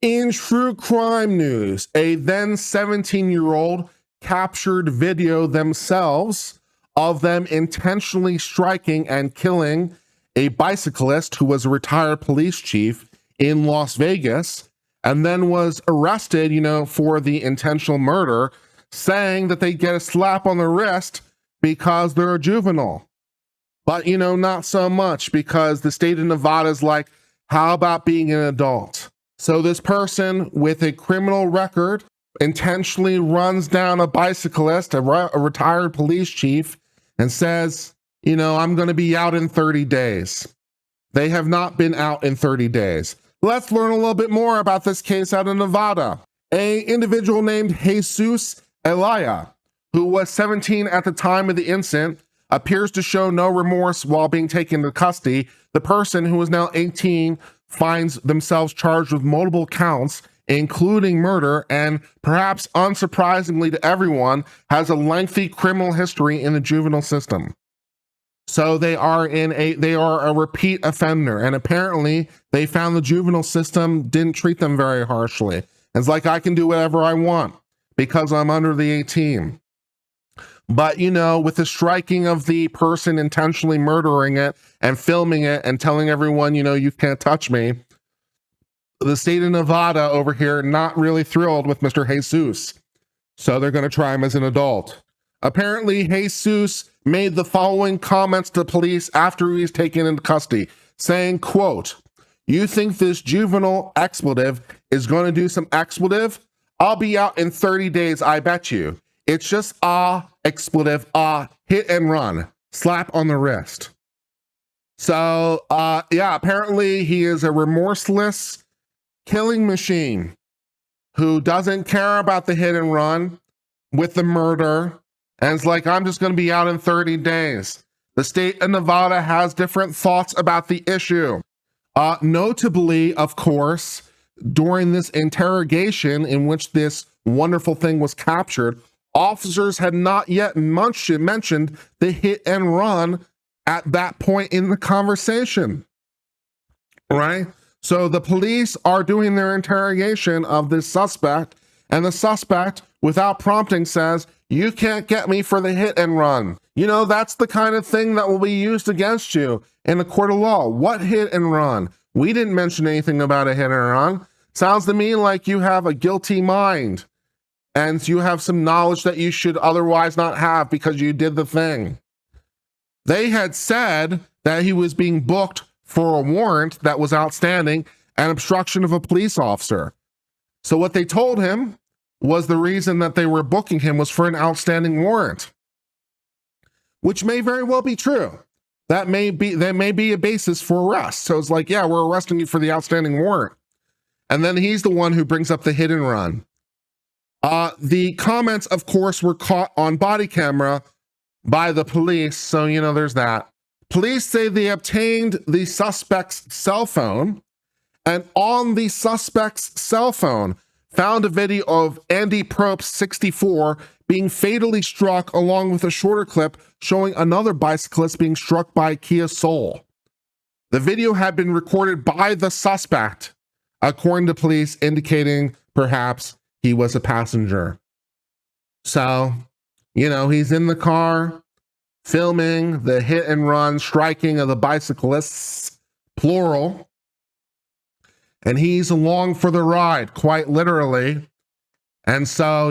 In true crime news, a then 17-year-old captured video themselves of them intentionally striking and killing a bicyclist who was a retired police chief in Las Vegas, and then was arrested, for the intentional murder, saying that they get a slap on the wrist because they're a juvenile. But, not so much, because the state of Nevada is like, how about being an adult? So this person with a criminal record intentionally runs down a bicyclist, a retired police chief, and says, I'm going to be out in 30 days. They have not been out in 30 days. Let's learn a little bit more about this case out of Nevada. An individual named Jesus Elia, who was 17 at the time of the incident, appears to show no remorse while being taken into custody. The person, who is now 18, finds themselves charged with multiple counts, including murder, and perhaps unsurprisingly to everyone, has a lengthy criminal history in the juvenile system. So they are a repeat offender, and apparently they found the juvenile system didn't treat them very harshly. It's like, I can do whatever I want because I'm under the 18. But, with the striking of the person intentionally murdering it and filming it and telling everyone, you can't touch me, the state of Nevada over here not really thrilled with Mr. Jesus. So they're going to try him as an adult. Apparently, Jesus made the following comments to police after he was taken into custody, saying, quote, "You think this juvenile expletive is going to do some expletive? I'll be out in 30 days, I bet you. It's just expletive, hit and run, slap on the wrist." So, apparently he is a remorseless killing machine who doesn't care about the hit and run with the murder, and it's like, I'm just going to be out in 30 days. The state of Nevada has different thoughts about the issue. Notably, of course, during this interrogation in which this wonderful thing was captured, officers had not yet mentioned the hit and run at that point in the conversation, right? So the police are doing their interrogation of this suspect, and the suspect, without prompting, says, "You can't get me for the hit and run." That's the kind of thing that will be used against you in a court of law. What hit and run? We didn't mention anything about a hit and run. Sounds to me like you have a guilty mind, and you have some knowledge that you should otherwise not have because you did the thing. They had said that he was being booked for a warrant that was outstanding and obstruction of a police officer. So what they told him was the reason that they were booking him was for an outstanding warrant, which may very well be true. That may be a basis for arrest. So it's like, yeah, we're arresting you for the outstanding warrant. And then he's the one who brings up the hit and run. The comments, of course, were caught on body camera by the police. So, there's that. Police say they obtained the suspect's cell phone, and on the suspect's cell phone found a video of Andy Probst, 64, being fatally struck, along with a shorter clip showing another bicyclist being struck by a Kia Soul. The video had been recorded by the suspect, according to police, indicating perhaps he was a passenger. So, he's in the car filming the hit and run striking of the bicyclists, plural, and he's along for the ride, quite literally. And so,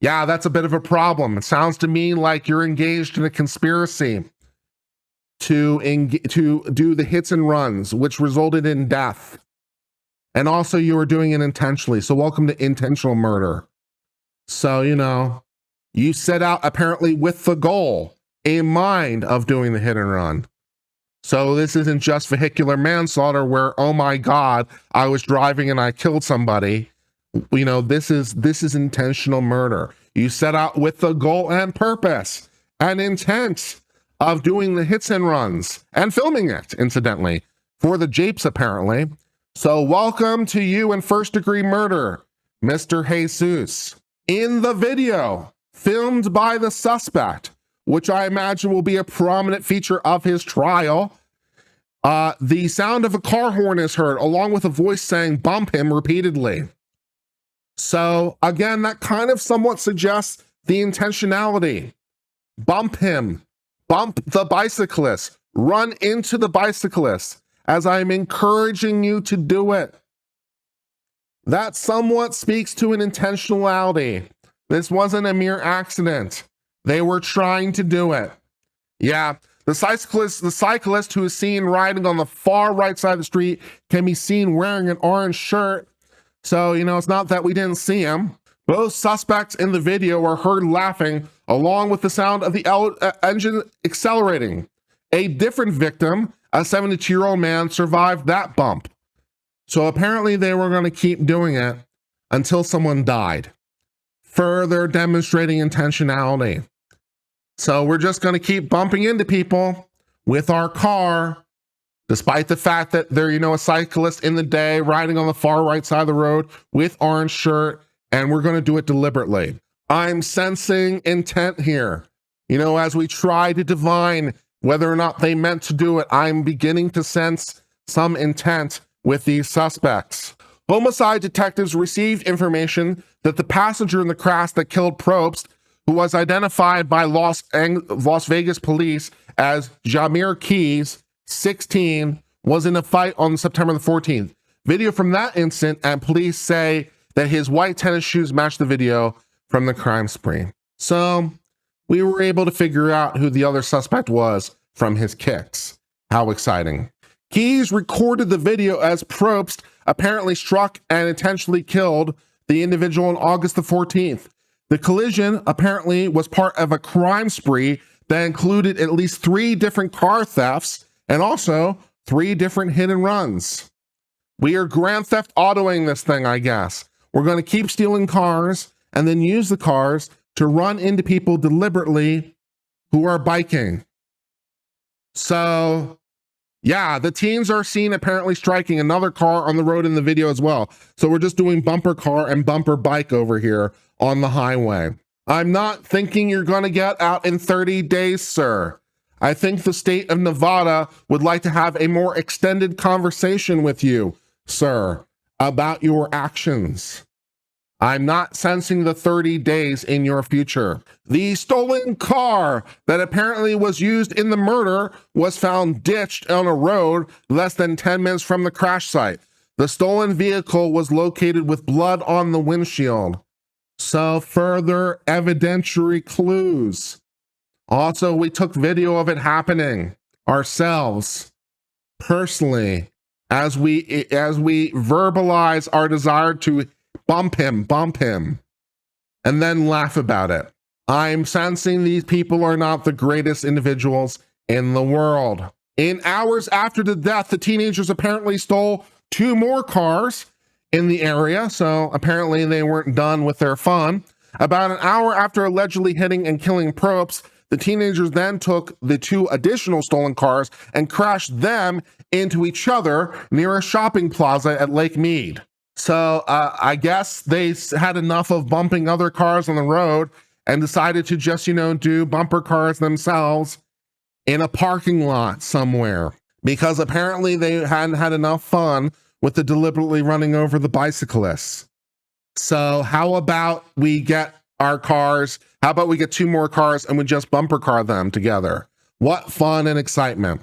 that's a bit of a problem. It sounds to me like you're engaged in a conspiracy to do the hits and runs, which resulted in death. And also you were doing it intentionally. So welcome to intentional murder. So, you set out apparently with the goal in mind of doing the hit and run. So this isn't just vehicular manslaughter where, oh my God, I was driving and I killed somebody. This is intentional murder. You set out with the goal and purpose and intent of doing the hits and runs and filming it, incidentally, for the japes apparently. So welcome to you in first degree murder, Mr. Jesus. In the video filmed by the suspect, which I imagine will be a prominent feature of his trial, The sound of a car horn is heard, along with a voice saying, "Bump him," repeatedly. So again, that kind of somewhat suggests the intentionality. Bump him, bump the bicyclist, run into the bicyclist, as I'm encouraging you to do it. That somewhat speaks to an intentionality. This wasn't a mere accident. They were trying to do it. Yeah, the cyclist who is seen riding on the far right side of the street can be seen wearing an orange shirt. So, it's not that we didn't see him. Both suspects in the video are heard laughing, along with the sound of the engine accelerating. A different victim, a 72-year-old man, survived that bump. So apparently they were going to keep doing it until someone died, further demonstrating intentionality. So we're just going to keep bumping into people with our car, despite the fact that they're, a cyclist in the day riding on the far right side of the road with orange shirt, and we're going to do it deliberately. I'm sensing intent here. As we try to divine whether or not they meant to do it, I'm beginning to sense some intent with these suspects. Homicide detectives received information that the passenger in the crash that killed Probst, who was identified by Las Vegas police as Jamir Keys, 16, was in a fight on September the 14th. Video from that incident, and police say that his white tennis shoes matched the video from the crime spree. So we were able to figure out who the other suspect was from his kicks. How exciting. Keys recorded the video as Probst apparently struck and intentionally killed the individual on August the 14th. The collision apparently was part of a crime spree that included at least 3 different car thefts and also 3 different hit and runs. We are Grand Theft Autoing this thing, I guess. We're going to keep stealing cars and then use the cars to run into people deliberately who are biking. So, yeah, the teens are seen apparently striking another car on the road in the video as well. So we're just doing bumper car and bumper bike over here on the highway. I'm not thinking you're going to get out in 30 days, sir. I think the state of Nevada would like to have a more extended conversation with you, sir, about your actions. I'm not sensing the 30 days in your future. The stolen car that apparently was used in the murder was found ditched on a road less than 10 minutes from the crash site. The stolen vehicle was located with blood on the windshield. So further evidentiary clues. Also, we took video of it happening ourselves, personally, as we verbalize our desire to bump him, and then laugh about it. I'm sensing these people are not the greatest individuals in the world. In hours after the death, the teenagers apparently stole 2 more cars in the area, so apparently they weren't done with their fun. About an hour after allegedly hitting and killing Probst, the teenagers then took the 2 additional stolen cars and crashed them into each other near a shopping plaza at Lake Mead. So I guess they had enough of bumping other cars on the road and decided to just, do bumper cars themselves in a parking lot somewhere, because apparently they hadn't had enough fun with the deliberately running over the bicyclists. So how about we get our cars? How about we get 2 more cars and we just bumper car them together? What fun and excitement.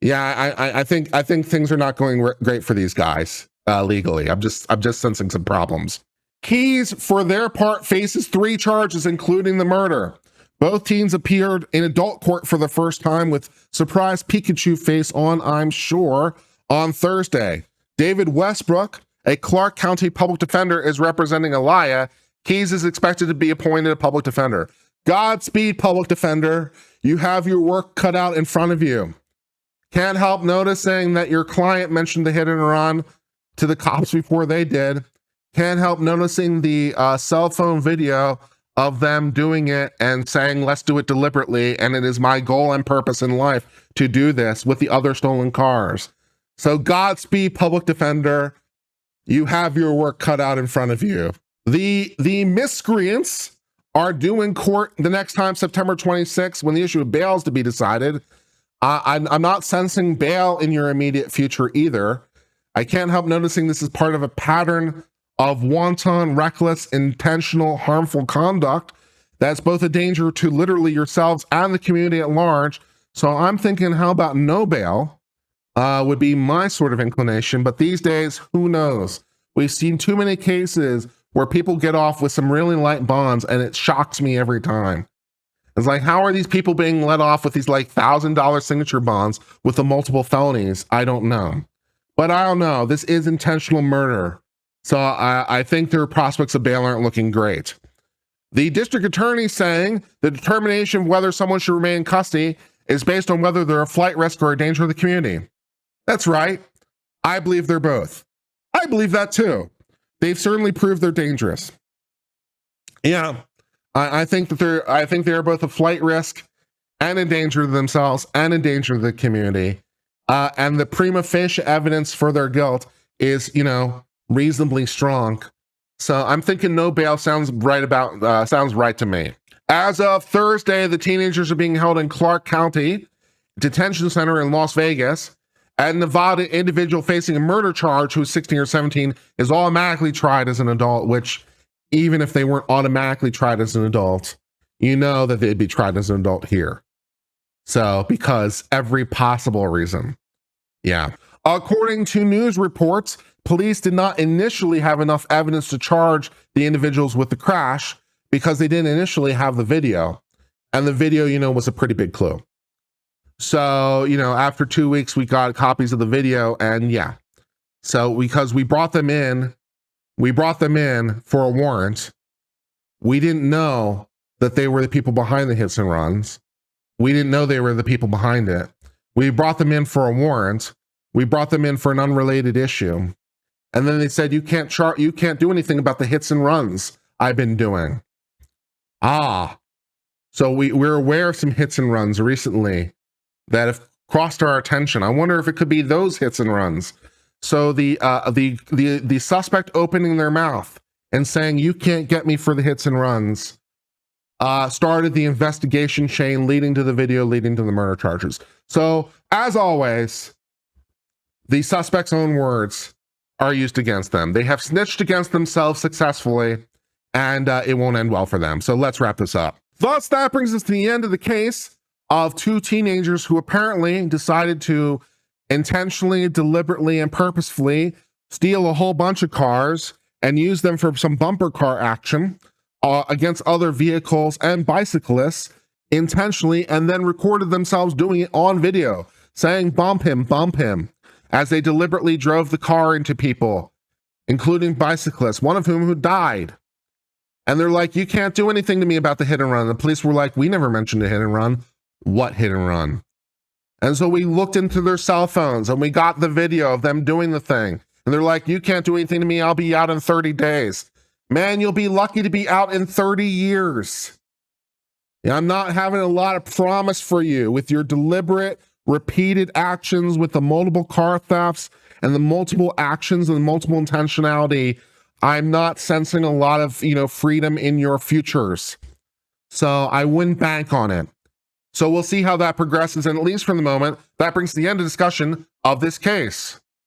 Yeah, I think things are not going great for these guys. Legally. I'm just sensing some problems. Keys, for their part, faces 3 charges, including the murder. Both teens appeared in adult court for the first time with surprise Pikachu face on, I'm sure, on Thursday. David Westbrook, a Clark County public defender, is representing Elia. Keys is expected to be appointed a public defender. Godspeed, public defender. You have your work cut out in front of you. Can't help noticing that your client mentioned the hit and run to the cops before they did. Can't help noticing the cell phone video of them doing it and saying, let's do it deliberately, and it is my goal and purpose in life to do this with the other stolen cars. So Godspeed, public defender. You have your work cut out in front of you. The miscreants are due in court the next time, September 26th, when the issue of bail is to be decided. I'm not sensing bail in your immediate future either. I can't help noticing this is part of a pattern of wanton, reckless, intentional, harmful conduct that's both a danger to literally yourselves and the community at large. So I'm thinking, how about no bail would be my sort of inclination. But these days, who knows? We've seen too many cases where people get off with some really light bonds, and it shocks me every time. It's like, how are these people being let off with these like $1,000 signature bonds with the multiple felonies? I don't know. But I don't know. This is intentional murder. So I think their prospects of bail aren't looking great. The district attorney saying the determination of whether someone should remain in custody is based on whether they're a flight risk or a danger to the community. That's right. I believe they're both. I believe that too. They've certainly proved they're dangerous. Yeah. I think they're both a flight risk and a danger to themselves and a danger to the community. And the prima facie evidence for their guilt is, reasonably strong. So I'm thinking no bail sounds right to me. As of Thursday, the teenagers are being held in Clark County Detention Center in Las Vegas. And Nevada individual facing a murder charge who's 16 or 17 is automatically tried as an adult, which even if they weren't automatically tried as an adult, you know that they'd be tried as an adult here. So, because every possible reason. Yeah. According to news reports, police did not initially have enough evidence to charge the individuals with the crash because they didn't initially have the video. And the video, was a pretty big clue. So, after 2 weeks, we got copies of the video, and yeah. So, because we brought them in for a warrant. We didn't know that they were the people behind the hits and runs. We didn't know they were the people behind it. We brought them in for a warrant. We brought them in for an unrelated issue. And then they said, you can't do anything about the hits and runs I've been doing. So we're aware of some hits and runs recently that have crossed our attention. I wonder if it could be those hits and runs. So the suspect opening their mouth and saying, you can't get me for the hits and runs, started the investigation chain leading to the video, leading to the murder charges. So as always, the suspect's own words are used against them. They have snitched against themselves successfully, and it won't end well for them. So let's wrap this up. Thus, that brings us to the end of the case of two teenagers who apparently decided to intentionally, deliberately, and purposefully steal a whole bunch of cars and use them for some bumper car action against other vehicles and bicyclists intentionally, and then recorded themselves doing it on video, saying, bump him, as they deliberately drove the car into people, including bicyclists, one of whom died. And they're like, you can't do anything to me about the hit and run. The police were like, we never mentioned a hit and run. What hit and run? And so we looked into their cell phones and we got the video of them doing the thing. And they're like, you can't do anything to me. I'll be out in 30 days. Man, you'll be lucky to be out in 30 years. Yeah, I'm not having a lot of promise for you with your deliberate, repeated actions with the multiple car thefts and the multiple actions and the multiple intentionality. I'm not sensing a lot of, freedom in your futures. So I wouldn't bank on it. So we'll see how that progresses. And at least for the moment, that brings to the end of discussion of this case.